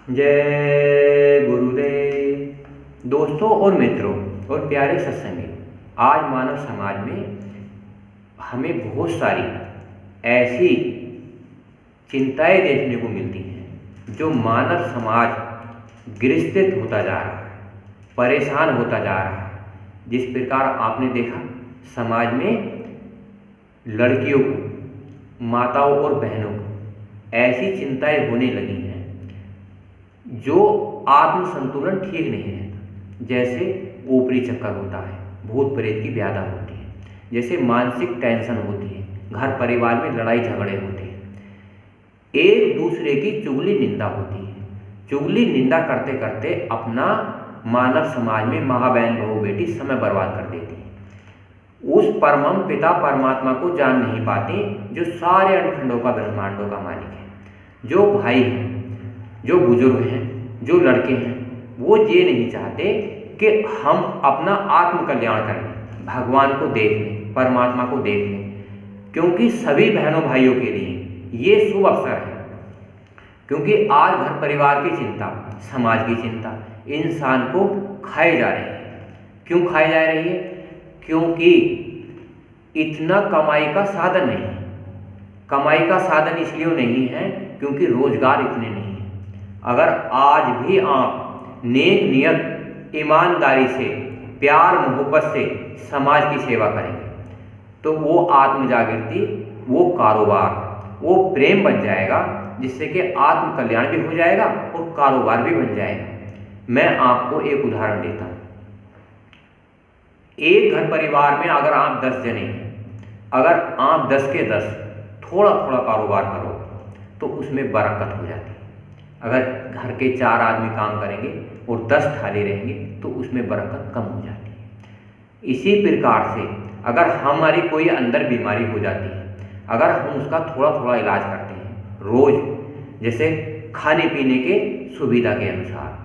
जय गुरुदेव। दोस्तों और मित्रों और प्यारे सत्संगी, आज मानव समाज में हमें बहुत सारी ऐसी चिंताएं देखने को मिलती हैं जो मानव समाज ग्रसित होता जा रहा है, परेशान होता जा रहा है। जिस प्रकार आपने देखा समाज में लड़कियों को, माताओं और बहनों को ऐसी चिंताएं होने लगी हैं जो आत्म संतुलन ठीक नहीं रहता। जैसे ऊपरी चक्कर होता है, भूत प्रेत की व्याधा होती है, जैसे मानसिक टेंशन होती है, घर परिवार में लड़ाई झगड़े होते हैं, एक दूसरे की चुगली निंदा होती है। चुगली निंदा करते करते अपना मानव समाज में माँ बहन बहू बेटी समय बर्बाद कर देती है। उस परम पिता परमात्मा को जान नहीं पाते जो सारे अंडखंडों का, ब्रह्मांडों का मालिक है। जो भाई हैं, जो बुजुर्ग हैं, जो लड़के हैं, वो ये नहीं चाहते कि हम अपना आत्म कल्याण कर लें, भगवान को देख लें, परमात्मा को देख लें, क्योंकि सभी बहनों भाइयों के लिए ये शुभ अवसर है। क्योंकि आज घर परिवार की चिंता, समाज की चिंता इंसान को खाए जा रही है। क्यों खाए जा रही है? क्योंकि इतना कमाई का साधन नहीं है। कमाई का साधन इसलिए नहीं है क्योंकि रोजगार इतने नहीं है। अगर आज भी आप नेक नियत, ईमानदारी से, प्यार मोहब्बत से समाज की सेवा करेंगे तो वो आत्म जागृति, वो कारोबार, वो प्रेम बन जाएगा, जिससे कि आत्म कल्याण भी हो जाएगा और कारोबार भी बन जाएगा। मैं आपको एक उदाहरण देता हूँ। एक घर परिवार में अगर आप 10 जने हैं, अगर आप 10 के 10 थोड़ा थोड़ा कारोबार करो तो उसमें बरकत हो जाती है। अगर घर के 4 आदमी काम करेंगे और 10 थाली रहेंगे तो उसमें बरकत कम हो जाती है। इसी प्रकार से अगर हमारी कोई अंदर बीमारी हो जाती है, अगर हम उसका थोड़ा थोड़ा इलाज करते हैं रोज, जैसे खाने पीने के सुविधा के अनुसार।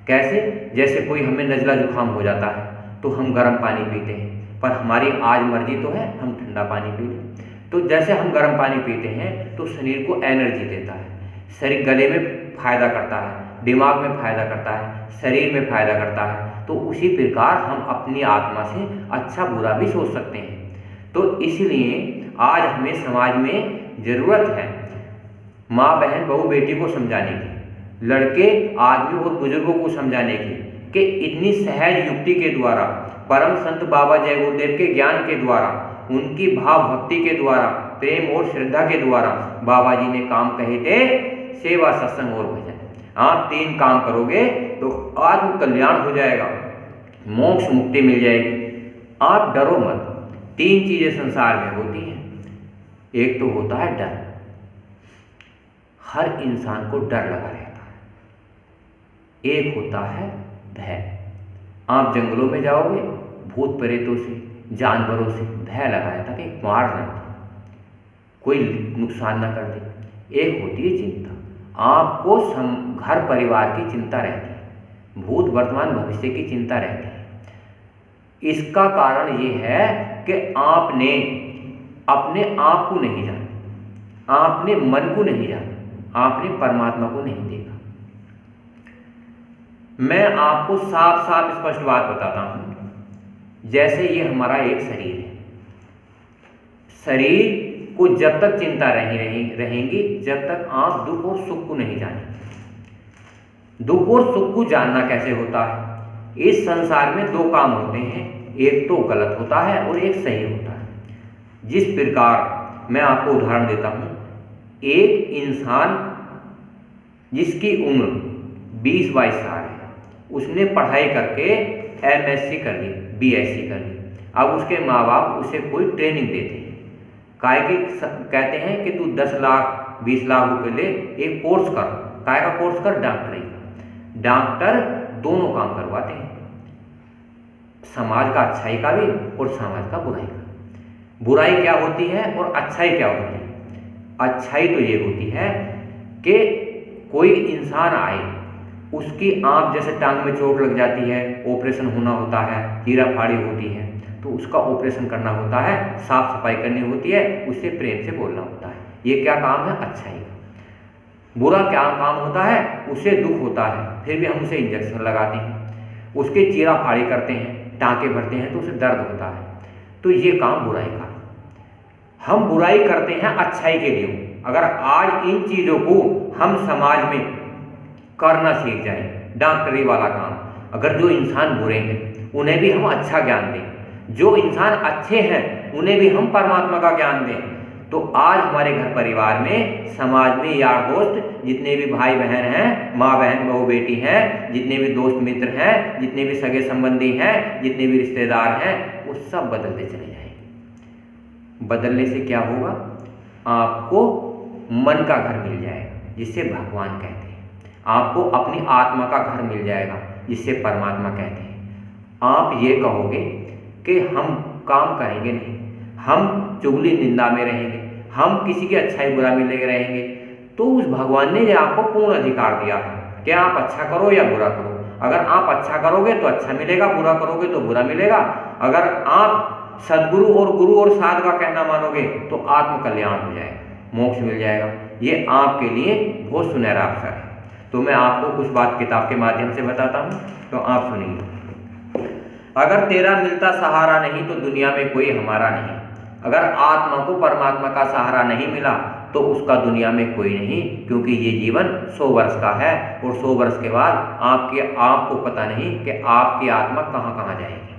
कैसे? जैसे कोई हमें नज़ला जुकाम हो जाता है तो हम गर्म पानी पीते हैं, पर हमारी आज मर्जी तो है हम ठंडा पानी पी लें। तो जैसे हम गर्म पानी पीते हैं तो शरीर को एनर्जी देता है, शरीर गले में फायदा करता है, दिमाग में फायदा करता है, शरीर में फायदा करता है। तो उसी प्रकार हम अपनी आत्मा से अच्छा बुरा भी सोच सकते हैं। तो इसलिए आज हमें समाज में ज़रूरत है माँ बहन बहू बेटी को समझाने की, लड़के आदमी और बुजुर्गों को समझाने की कि इतनी सहज युक्ति के द्वारा, परम संत बाबा जय गुरुदेव के ज्ञान के द्वारा, उनकी भाव भक्ति के द्वारा, प्रेम और श्रद्धा के द्वारा बाबा जी ने काम कहे थे, सेवा, सत्संग और भजन। आप 3 काम करोगे तो आत्म कल्याण हो जाएगा, मोक्ष मुक्ति मिल जाएगी। आप डरो मत। 3 चीजें संसार में होती हैं। एक तो होता है डर, हर इंसान को डर लगा रहता है। एक होता है भय। आप जंगलों में जाओगे, भूत प्रेतों से, जानवरों से भय लगा रहता है कि मार न दे, कोई नुकसान ना कर दे। एक होती है चिंता, आपको घर परिवार की चिंता रहती है, भूत वर्तमान भविष्य की चिंता रहती है। इसका कारण ये है कि आपने अपने आप को नहीं जाना, आपने मन को नहीं जाना, आपने परमात्मा को नहीं देखा। मैं आपको साफ साफ स्पष्ट बात बताता हूं। जैसे ये हमारा एक शरीर है, शरीर को जब तक चिंता रहेंगी जब तक आप दुख और सुख को नहीं जानेंगे। दुख और सुख को जानना कैसे होता है? इस संसार में 2 काम होते हैं, एक तो गलत होता है और एक सही होता है। जिस प्रकार मैं आपको उदाहरण देता हूं, एक इंसान जिसकी उम्र 20-22 साल है, उसने पढ़ाई करके MSc कर ली, BSc कर ली। अब उसके माँ बाप उसे कोई ट्रेनिंग देते हैं, काय की कहते हैं कि तू 10 लाख 20 लाख रुपए ले, एक कोर्स कर। काय का कोर्स कर? डॉक्टरी का। डॉक्टर दोनों काम करवाते हैं, समाज का अच्छाई का भी और समाज का बुराई का। बुराई क्या होती है और अच्छाई क्या होती है? अच्छाई तो ये होती है कि कोई इंसान आए, उसकी आंख जैसे टांग में चोट लग जाती है, ऑपरेशन होना होता है, चीरा फाड़ी होती है, तो उसका ऑपरेशन करना होता है, साफ सफाई करनी होती है, उससे प्रेम से बोलना होता है। ये क्या काम है? अच्छाई का। बुरा क्या काम होता है, उसे दुख होता है, फिर भी हम उसे इंजेक्शन लगाते हैं, उसके चीरा फाड़ी करते हैं, टाँके भरते हैं तो उसे दर्द होता है। तो ये काम बुराई का। हम बुराई करते हैं अच्छाई के लिए। अगर आज इन चीज़ों को हम समाज में करना सीख जाएं, डॉक्टरी वाला काम, अगर जो इंसान बुरे हैं उन्हें भी हम अच्छा ज्ञान दें, जो इंसान अच्छे हैं उन्हें भी हम परमात्मा का ज्ञान दें, तो आज हमारे घर परिवार में, समाज में, यार दोस्त जितने भी भाई बहन हैं, माँ बहन बहू बेटी हैं, जितने भी दोस्त मित्र हैं, जितने भी सगे संबंधी हैं, जितने भी रिश्तेदार हैं, वो सब बदलते चले जाएंगे। बदलने से क्या होगा, आपको मन का घर मिल जाएगा जिससे भगवान कहते हैं, आपको अपनी आत्मा का घर मिल जाएगा जिससे परमात्मा कहते हैं। आप ये कहोगे कि हम काम करेंगे नहीं, हम चुगली निंदा में रहेंगे, हम किसी की अच्छाई बुरा में लगे रहेंगे, तो उस भगवान ने आपको पूर्ण अधिकार दिया है कि आप अच्छा करो या बुरा करो। अगर आप अच्छा करोगे तो अच्छा मिलेगा, बुरा करोगे तो बुरा मिलेगा। अगर आप सद्गुरु और गुरु और साध का कहना मानोगे तो आत्म कल्याण हो जाएगा, मोक्ष मिल जाएगा। ये आपके लिए बहुत सुनहरा अवसर है। तो मैं आपको कुछ बात किताब के माध्यम से बताता हूँ, तो आप सुनिए। अगर तेरा मिलता सहारा नहीं तो दुनिया में कोई हमारा नहीं। अगर आत्मा को परमात्मा का सहारा नहीं मिला तो उसका दुनिया में कोई नहीं, क्योंकि ये जीवन 100 वर्ष का है और 100 वर्ष के बाद आपको पता नहीं कि आपकी आत्मा कहाँ कहाँ जाएगी।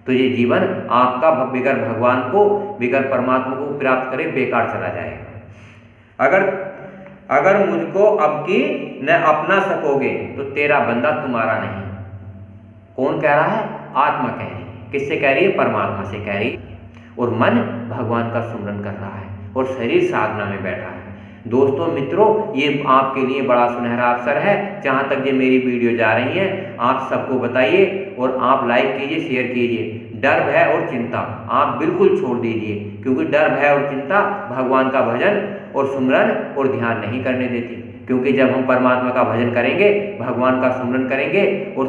तो ये जीवन आपका बगैर भगवान को, बगैर परमात्मा को प्राप्त करे बेकार चला जाएगा। अगर मुझको अब की न अपना सकोगे तो तेरा बंदा तुम्हारा नहीं। कौन कह रहा है? आत्मा कह रही है। किससे कह रही है? परमात्मा से कह रही है। और मन भगवान का सुमरन कर रहा है और शरीर साधना में बैठा है। दोस्तों मित्रों, ये आपके लिए बड़ा सुनहरा अवसर है। जहाँ तक ये मेरी वीडियो जा रही है, आप सबको बताइए और आप लाइक कीजिए, शेयर कीजिए। डर भय और चिंता आप बिल्कुल छोड़ दीजिए, क्योंकि डर भय और चिंता भगवान का भजन और सुमरन और ध्यान नहीं करने देती। क्योंकि जब हम परमात्मा का भजन करेंगे, भगवान का सुमरन करेंगे और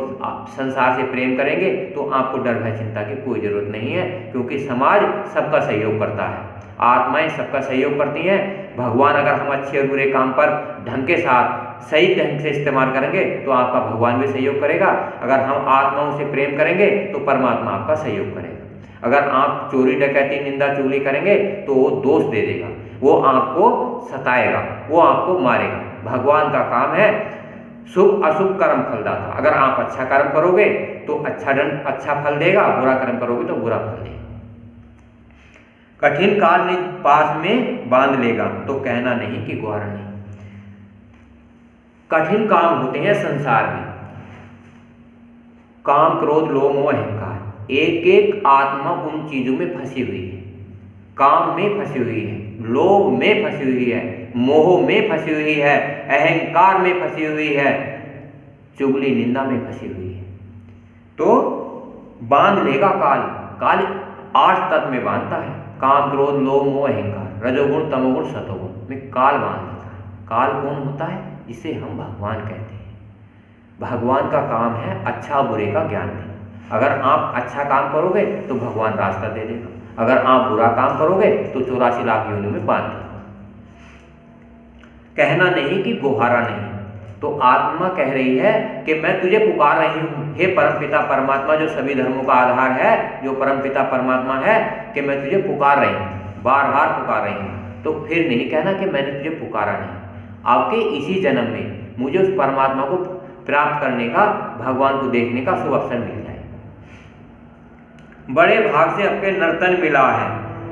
संसार से प्रेम करेंगे तो आपको डर भय चिंता की कोई जरूरत नहीं है, क्योंकि समाज सबका सहयोग करता है, आत्माएं सबका सहयोग करती हैं। भगवान, अगर हम अच्छे और बुरे काम पर ढंग के साथ सही ढंग से इस्तेमाल करेंगे तो आपका भगवान भी सहयोग करेगा। अगर हम आत्माओं से प्रेम करेंगे तो परमात्मा आपका सहयोग करेगा। अगर आप चोरी डकैती निंदा चुगली करेंगे तो वो दोष दे देगा, वो आपको सताएगा, वो आपको मारेगा। भगवान का काम है शुभ अशुभ कर्म फलदाता। अगर आप अच्छा कर्म करोगे तो अच्छा फल देगा, बुरा कर्म करोगे तो बुरा फल देगा। कठिन काल निज पास में बांध लेगा तो कहना नहीं कि गुहार नहीं। कठिन काम होते हैं संसार में, काम क्रोध लोभ मोह अहंकार। एक एक आत्मा उन चीजों में फंसी हुई है, काम में फंसी हुई है, लोभ में फंसी हुई है, मोह में फंसी हुई है, अहंकार में फंसी हुई है, चुगली निंदा में फंसी हुई है। तो बांध लेगा काल। काल 8 तत्व में बांधता है, काम क्रोध लोभ मोह अहंकार, रजोगुण तमोगुण सतोगुण में काल बांध लेता है। काल कौन होता है? जिसे हम भगवान कहते हैं। भगवान का काम है अच्छा बुरे का ज्ञान देना। अगर आप अच्छा काम करोगे तो भगवान रास्ता दे देगा, अगर आप बुरा काम करोगे तो 84 लाख योनियों में बांध देगा। कहना नहीं कि गुहारा नहीं। तो आत्मा कह रही है कि मैं तुझे पुकार रही हूँ, हे परमपिता परमात्मा जो सभी धर्मों का आधार है, जो परमपिता परमात्मा है, कि मैं तुझे पुकार रही हूँ, बार बार पुकार रही हूँ। तो फिर नहीं कहना कि मैंने तुझे पुकारा नहीं। आपके इसी जन्म में मुझे उस परमात्मा को प्राप्त करने का, भगवान को देखने का शुभ अवसर मिल जाए। बड़े भाग से आपके नर्तन मिला है,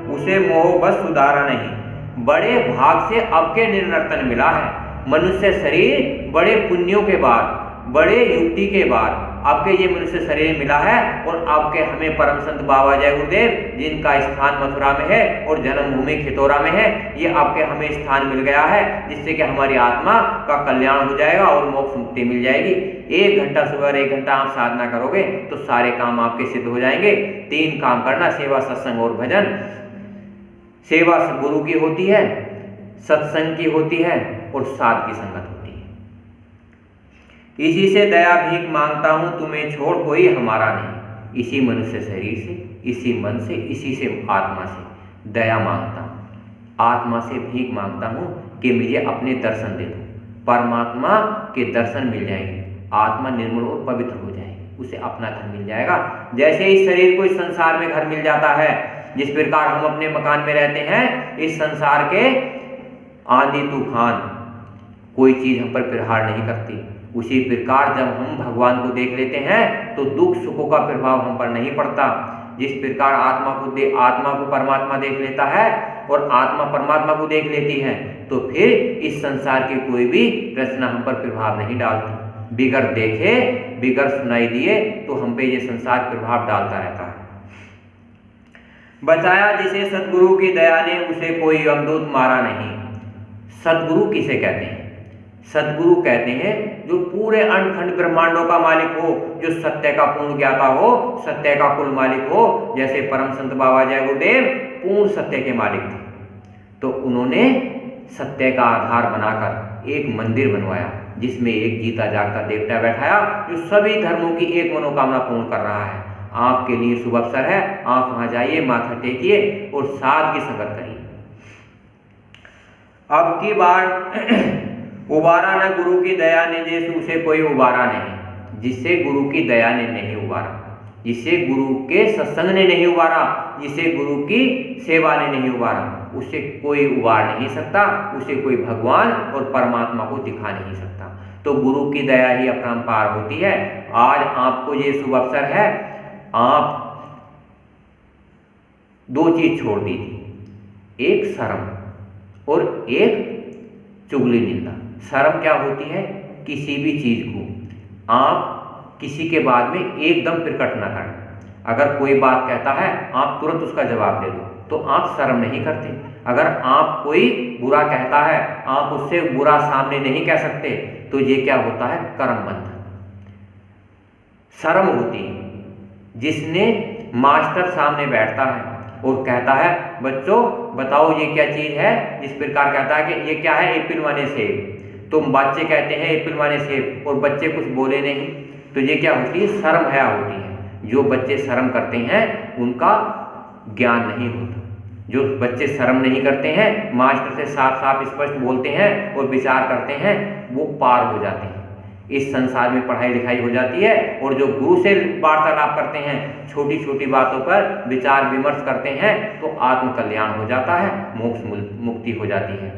उसे मोह बस सुधारा नहीं। बड़े भाग से आपके निर्नर्तन मिला है। मनुष्य शरीर बड़े पुण्यों के बाद, बड़े युक्ति के बाद आपके ये मनुष्य शरीर मिला है। और आपके हमें परम संत बाबा जय गुरुदेव, जिनका स्थान मथुरा में है और जन्मभूमि खितौरा में है, ये आपके हमें स्थान मिल गया है, जिससे कि हमारी आत्मा का कल्याण हो जाएगा और मोक्ष मुक्ति मिल जाएगी। 1 घंटा सुबह 1 घंटा आप साधना करोगे तो सारे काम आपके सिद्ध हो जाएंगे। 3 काम करना, सेवा सत्संग और भजन। सेवा गुरु की होती है, सत्संग की होती है और साध की संगत होती है। इसी से दया भीख मांगता हूं, तुम्हें छोड़ कोई हमारा नहीं। इसी मनुष्य शरीर से, इसी मन से, इसी से आत्मा से दया मांगता हूं, आत्मा से भीख मांगता हूं कि मुझे अपने दर्शन दे दो। परमात्मा के दर्शन मिल जाएंगे, आत्मा निर्मल और पवित्र हो जाएगी, उसे अपना घर मिल जाएगा। जैसे इस शरीर को इस संसार में घर मिल जाता है, जिस प्रकार हम अपने मकान में रहते हैं, इस संसार के आंधी तूफान कोई चीज हम पर प्रहार नहीं करती, उसी प्रकार जब हम भगवान को देख लेते हैं तो दुख सुखों का प्रभाव हम पर नहीं पड़ता। जिस प्रकार आत्मा को परमात्मा देख लेता है और आत्मा परमात्मा को देख लेती है, तो फिर इस संसार की कोई भी रचना हम पर प्रभाव नहीं डालती। बिगर देखे बिगर सुनाई दिए तो हम पे ये संसार प्रभाव डालता रहता है। बचाया जिसे सतगुरु की दया ने, उसे कोई यमदूत मारा नहीं। सतगुरु किसे कहते हैं? सतगुरु कहते हैं जो पूरे अंडखंड ब्रह्मांडों का मालिक हो, जो सत्य का पूर्ण ज्ञाता हो, सत्य का कुल मालिक हो। जैसे परम संत बाबा जय गुरुदेव पूर्ण सत्य के मालिक थे, तो उन्होंने सत्य का आधार बनाकर एक मंदिर बनवाया, जिसमें एक जीता जागता देवता बैठाया, जो सभी धर्मों की एक मनोकामना पूर्ण कर रहा है। आपके लिए शुभ अवसर है, आप वहां जाइए, माथा टेकिए और साध की संगत करिए। अब की बार उबारा न गुरु की दया ने, जैसे उसे कोई उबारा नहीं। जिससे गुरु की दया ने नहीं उबारा, जिसे गुरु के सत्संग ने नहीं उबारा, जिसे गुरु की सेवा ने नहीं उबारा, उसे कोई उबार नहीं सकता, उसे कोई भगवान और परमात्मा को दिखा नहीं सकता। तो गुरु की दया ही अपरंपार होती है। आज आपको ये शुभ अवसर है, आप दो चीज छोड़ दी थी, एक शर्म और एक चुगली निंदा। शर्म क्या होती है? किसी भी चीज को आप किसी के बाद में एकदम प्रकट ना करना। अगर कोई बात कहता है आप तुरंत उसका जवाब दे दो, तो आप शर्म नहीं करते। अगर आप कोई बुरा कहता है, आप उससे बुरा सामने नहीं कह सकते, तो ये क्या होता है? कर्म बंधन। शर्म होती है जिसने मास्टर सामने बैठता है और कहता है बच्चों बताओ ये क्या चीज है, जिस प्रकार कहता है कि ये क्या है, एप्पल माने सेब, तो बच्चे कहते हैं एप्पल माने सेब और बच्चे कुछ बोले नहीं, तो ये क्या होती है? शर्म हया होती है। जो बच्चे शर्म करते हैं उनका ज्ञान नहीं होता। जो बच्चे शर्म नहीं करते हैं, मास्टर से साफ साफ स्पष्ट बोलते हैं और विचार करते हैं, वो पार हो जाते हैं। इस संसार में पढ़ाई लिखाई हो जाती है। और जो गुरु से वार्तालाप करते हैं, छोटी छोटी बातों पर विचार विमर्श करते हैं, तो आत्म कल्याण हो जाता है, मोक्ष मुक्ति हो जाती है।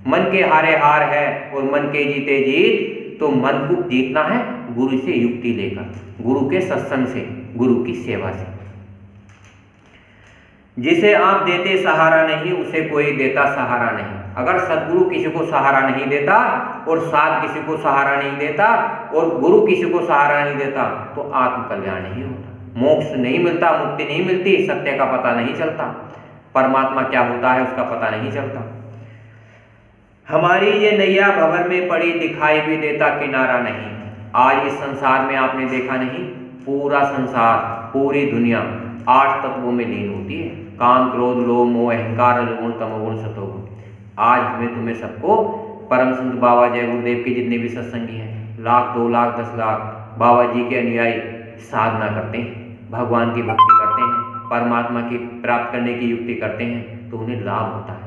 मन के हारे हार है और मन के जीते जीत। तो मन को जीतना है गुरु से युक्ति लेकर, गुरु के सत्संग से, गुरु की सेवा से। जिसे आप देते सहारा नहीं, उसे कोई देता सहारा नहीं। अगर सदगुरु किसी को सहारा नहीं देता और साध किसी को सहारा नहीं देता और गुरु किसी को सहारा नहीं देता, तो आत्म कल्याण नहीं होता, मोक्ष नहीं मिलता, मुक्ति नहीं मिलती, सत्य का पता नहीं चलता, परमात्मा क्या होता है उसका पता नहीं चलता। हमारी ये नैया भंवर में पड़ी, दिखाई भी देता किनारा नहीं। आज इस संसार में आपने देखा नहीं, पूरा संसार, पूरी दुनिया 8 तत्वों में लीन होती है, काम क्रोध लोभ मोह अहंकार रजोगुण तमोगुण सतोगुण। आज हमें तुम्हें सबको परम संत बाबा जय गुरुदेव के जितने भी सत्संगी हैं, 1,00,000 2,00,000 10,00,000 बाबा जी के अनुयायी साधना करते हैं, भगवान की भक्ति करते हैं, परमात्मा की प्राप्त करने की युक्ति करते हैं, तो उन्हें लाभ होता है।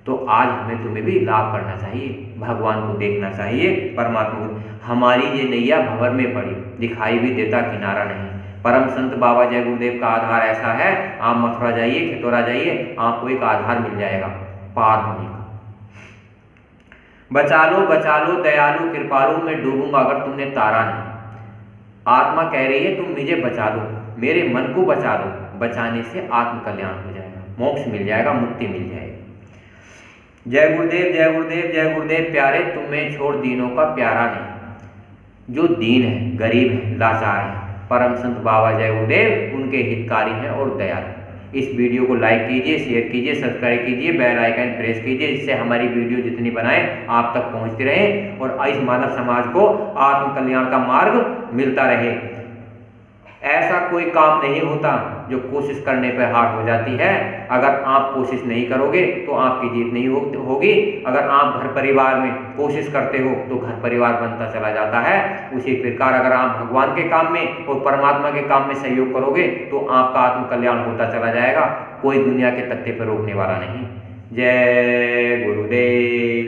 तो आज हमें तुम्हें भी लाभ करना चाहिए, भगवान को देखना चाहिए, परमात्मा को। हमारी ये नैया भंवर में पड़ी, दिखाई भी देता किनारा नहीं। परम संत बाबा जय गुरुदेव का आधार ऐसा है, आप मथुरा जाइए, खितौरा जाइए, आपको एक आधार मिल जाएगा पार होने का। बचा लो दयालु कृपालु, मैं डूबूंगा अगर तुमने तारा नहीं। आत्मा कह रही है तुम मुझे बचा लो, मेरे मन को बचा लो, बचाने से आत्म कल्याण हो जाएगा, मोक्ष मिल जाएगा, मुक्ति मिल जाएगी। जय गुरुदेव जय गुरुदेव जय गुरुदेव प्यारे, तुम्हें छोड़ दीनों का प्यारा नहीं। जो दीन है, गरीब है, लाचार है, परम संत बाबा जय गुरुदेव उनके हितकारी हैं और दयालु। इस वीडियो को लाइक कीजिए, शेयर कीजिए, सब्सक्राइब कीजिए, बेल आइकन प्रेस कीजिए, जिससे हमारी वीडियो जितनी बनाए आप तक पहुंचती रहे और इस मानव समाज को आत्म कल्याण का मार्ग मिलता रहे। ऐसा कोई काम नहीं होता जो कोशिश करने पर हार हो जाती है। अगर आप कोशिश नहीं करोगे तो आपकी जीत नहीं होगी। अगर आप घर परिवार में कोशिश करते हो तो घर परिवार बनता चला जाता है। उसी प्रकार अगर आप भगवान के काम में और परमात्मा के काम में सहयोग करोगे तो आपका आत्म कल्याण होता चला जाएगा। कोई दुनिया के तख्ते पर रोकने वाला नहीं। जय गुरुदेव।